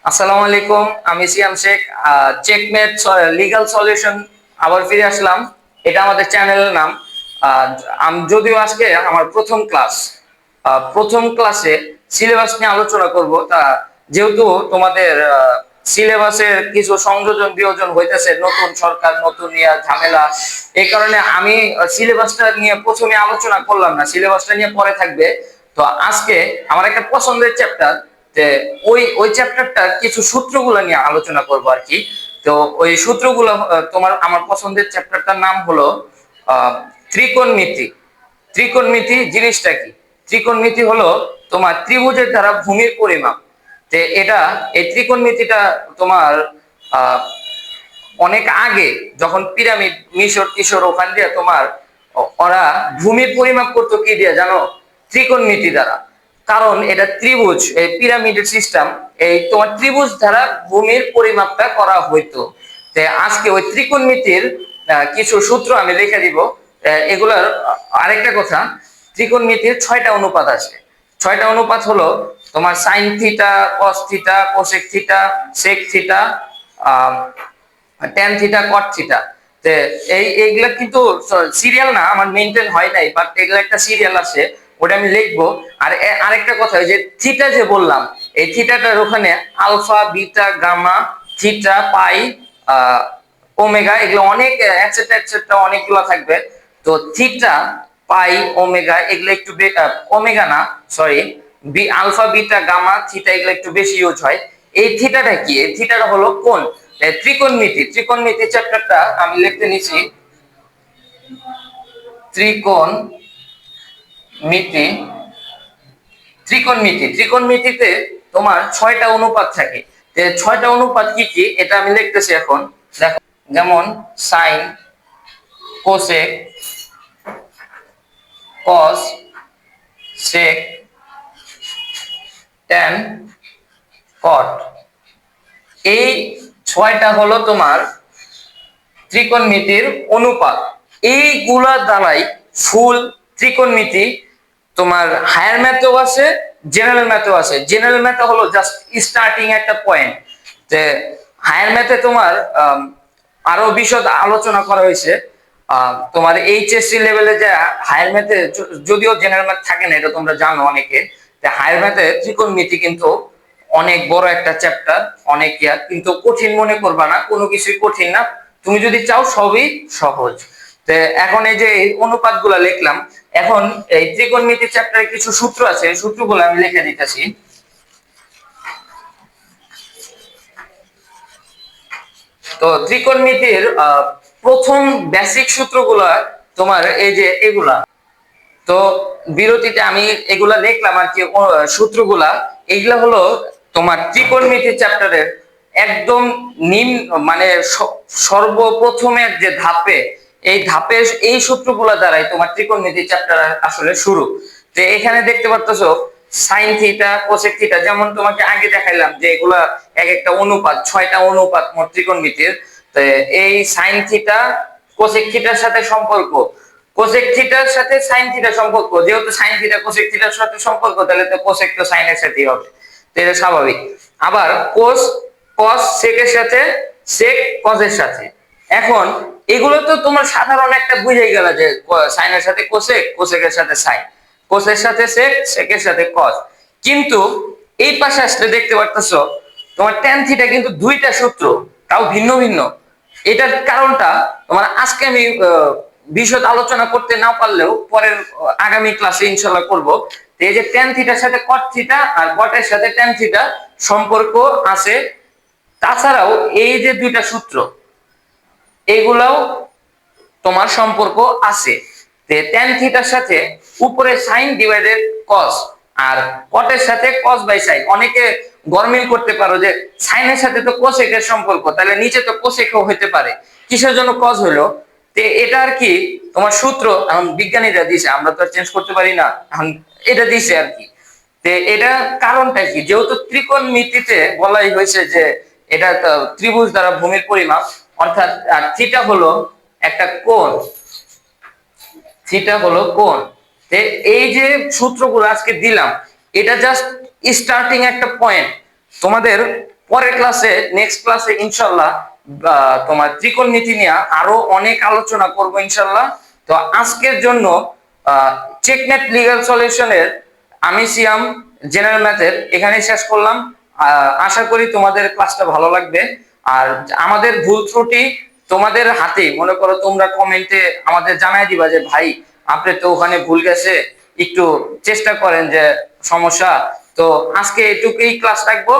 আসসালামু আলাইকুম, আমি সিয়াম শেখ। চেকমেট লিগ্যাল সলিউশন আবার ফিরে আসলাম। এটা আমাদের চ্যানেলের নাম। যদিও আজকে আমার প্রথম ক্লাসে সিলেবাস নিয়ে আলোচনা করব। তা যেহেতু তোমাদের সিলেবাসের কিছু সংযোজন বিয়োজন হইতেছে, নতুন সরকার নতুন ঝামেলা, এই কারণে আমি সিলেবাসটা নিয়ে প্রথমে আলোচনা করলাম না, সিলেবাসটা নিয়ে পরে থাকবে। তো আজকে আমার একটা পছন্দের চ্যাপ্টার, যে ওই চ্যাপ্টারটার কিছু সূত্রগুলো নিয়ে আলোচনা করব আর কি। তো ওই সূত্রগুলো আমার পছন্দের চ্যাপ্টারটার নাম হলো আহ ত্রিকোণমিতি। ত্রিকোণমিতি জিনিসটা কি? ত্রিকোণমিতি হলো তোমার ত্রিভুজের দ্বারা ভূমির পরিমাপ। যে এই ত্রিকোণমিতিটা তোমার আহ অনেক আগে, যখন পিরামিড মিশর টিশর ওখান দিয়ে তোমার ওরা ভূমির পরিমাপ করতো কি দিয়ে জানো? ত্রিকোণমিতি দ্বারা। কারণ এটা ত্রিভুজ, এই পিরামিডের সিস্টেম, এই তোমার ত্রিভুজ দ্বারা ভূমির পরিমাপটা করা হইতো। আজকে ওই ত্রিকোণমিতির কিছু সূত্র আমি লিখে দিব। এগুলার আরেকটা কথা, ত্রিকোণমিতির 6টা অনুপাত আছে। 6টা অনুপাত হলো তোমার sine theta, cos theta, cosec theta, sec theta, tan theta, cot theta. এইগুলা কিন্তু সিরিয়াল না, আমার মেনটেন হয় নাই, বাট এগুলা একটা সিরিয়াল আছে, ওটা আমি লিখবো। আর আরেকটা কথা, ওই যে থিটা যে বললাম, এই থিটাটার ওখানে আলফা, বিটা, গামা, থিটা, পাই, ওমেগা, এগুলো অনেক এটসেট্রা এটসেট্রা অনেকগুলো থাকবে। তো থিটা, পাই, ওমেগা এগুলো একটু ওমেগা না, sorry, alpha, beta, gamma, theta এগুলো একটু বেশি ইউজ হয়। এই থিটাটা কি? এই থিটাটা হলো কোণ। ত্রিকোণমিতি, ত্রিকোণমিতি চ্যাপ্টারটা আমি লিখতে নিছি। ত্রিকোণমিতি, ত্রিকোণমিতিতে তোমার 6টা অনুপাত থাকে। 6টা অনুপাত কি কি এটা আমি লিখতেছি এখন। দেখো, যেমন সাইন, কোসেক, কস, সেক, ট্যান, কট। এই 6টা হলো তোমার ত্রিকোণমিতির অনুপাত। এইগুলা দ্বারাই ফুল ত্রিকোণমিতি তোমার হায়ার ম্যাথেও আছে, জেনারেল ম্যাথেও আছে। জেনারেল ম্যাথে হলো জাস্ট স্টার্টিং একটা পয়েন্ট। যে হায়ার ম্যাথে তোমার আরো বিশদ আলোচনা করা হয়েছে। তোমার এইচএসসি লেভেলে যে হায়ার ম্যাথে, যদিও জেনারেল ম্যাথ থাকে না, এটা তোমরা জানো অনেকে। হায়ার ম্যাথে ত্রিকোণমিতি কিন্তু অনেক বড় একটা চ্যাপ্টার, অনেক কিন্তু কঠিন মনে করবা না, কোনো কিছুই কঠিন না। তুমি যদি চাও সবই সহজ। এখন এই যে অনুপাত গুলা লিখলাম, এখন এই ত্রিকোণমিতি চ্যাপ্টারে কিছু সূত্র আছে, এই সূত্রগুলো আমি লিখে দিতেছি। তো ত্রিকোণমিতির প্রথম বেসিক সূত্রগুলা তোমার এই যে এগুলা। তো বিরতিতে আমি এগুলা লিখলাম আর কি, সূত্রগুলা। এইগুলা হলো তোমার ত্রিকোণমিতি চ্যাপ্টারের একদম মানে সর্বপ্রথমের যে ধাপে, এই ধাপে এই সূত্রগুলা দ্বারাই তোমার ত্রিকোণমিতি চ্যাপ্টার আসলে শুরু। এখানে দেখতে পারতেছো সাইন থিটা, কোসেক থিটা, যেমন তোমাকে আগে দেখাইলাম যে এগুলা এক একটা অনুপাত, 6টা অনুপাত মোট ত্রিকোণমিতির। তো এই সাইন থিটা কোসেক থিটার সাথে সম্পর্ক, কোসেক থিটার সাথে সাইন থিটার সম্পর্ক, যেহেতু সাইন থিটা কোসেক থিটার সাথে সম্পর্ক, তাহলে তো কোসেক তো সাইনের সাথেই হবে, তো এটা স্বাভাবিক। আবার কোস, কস সেকের সাথে, সেক কসের সাথে। এখন এগুলো তো তোমার সাধারণ একটা বুঝে গেল যে সাইনের সাথে কোসেক, কোসেকের সাথে সাইন, কোসের সাথে সেক, সেকের সাথে কস। কিন্তু এই পাশে আসলে দেখতে পারতেছো তোমার ট্যান থিটা কিন্তু 2টা সূত্র, তাও ভিন্ন ভিন্ন। এটার কারণটা তোমার আজকে আমি বিশদ আলোচনা করতে না পারলেও পরের আগামী ক্লাসে ইনশাল্লাহ করব। এই যে ট্যান থিটার সাথে কট থিটা আর কটের সাথে ট্যান থিটা সম্পর্ক আছে। তাছাড়াও এই যে 2টা সূত্র, এগুলাও তোমার সম্পর্ক আছে। ট্যান থিটার সাথে উপরে সাইন ডিভাইডেড কস, আর কটের সাথে কস বাই সাইন। অনেকে গরমিল করতে পারো যে সাইনের সাথে তো কোসেকের সম্পর্ক, তাহলে নিচে তো কোসেকও হইতে পারে, কিসের জন্য কস হলো? এটা আর কি তোমার সূত্র এখন বিজ্ঞানীরা দিছে, আমরা তো চেঞ্জ করতে পারি না, এখন এটা দিছে আর কি। এটা কারণটা কি? যেহেতু ত্রিকোণমিতিতে বলাই হয়েছে যে এটা ত্রিভুজ দ্বারা ভূমির পরিমাপ, অর্থাৎ থিটা হলো একটা কোণ, থিটা হলো কোণ। এই যে সূত্রগুলো আজকে দিলাম, এটা জাস্ট স্টার্টিং একটা পয়েন্ট। তোমাদের পরের ক্লাসে নেক্সট ক্লাসে ইনশাল্লাহ তোমার ত্রিকোণমিতি নিয়ে আরো অনেক আলোচনা করব ইনশাল্লাহ। তো আজকের জন্য চেকনেট লিগ্যাল সলিউশনের আমি সিয়াম জেনারেল ম্যাথের এখানেই শেষ করলাম। আশা করি তোমাদের ক্লাসটা ভালো লাগবে। আর আমাদের ভুল ত্রুটি তোমাদের হাতেই, মনে করো তোমরা কমেন্টে আমাদের জানাই দিবা যে ভাই আপনি তো ওখানে ভুল গেছে, একটু চেষ্টা করেন যে সমস্যা। তো আজকে এটুকুই ক্লাস রাখবো।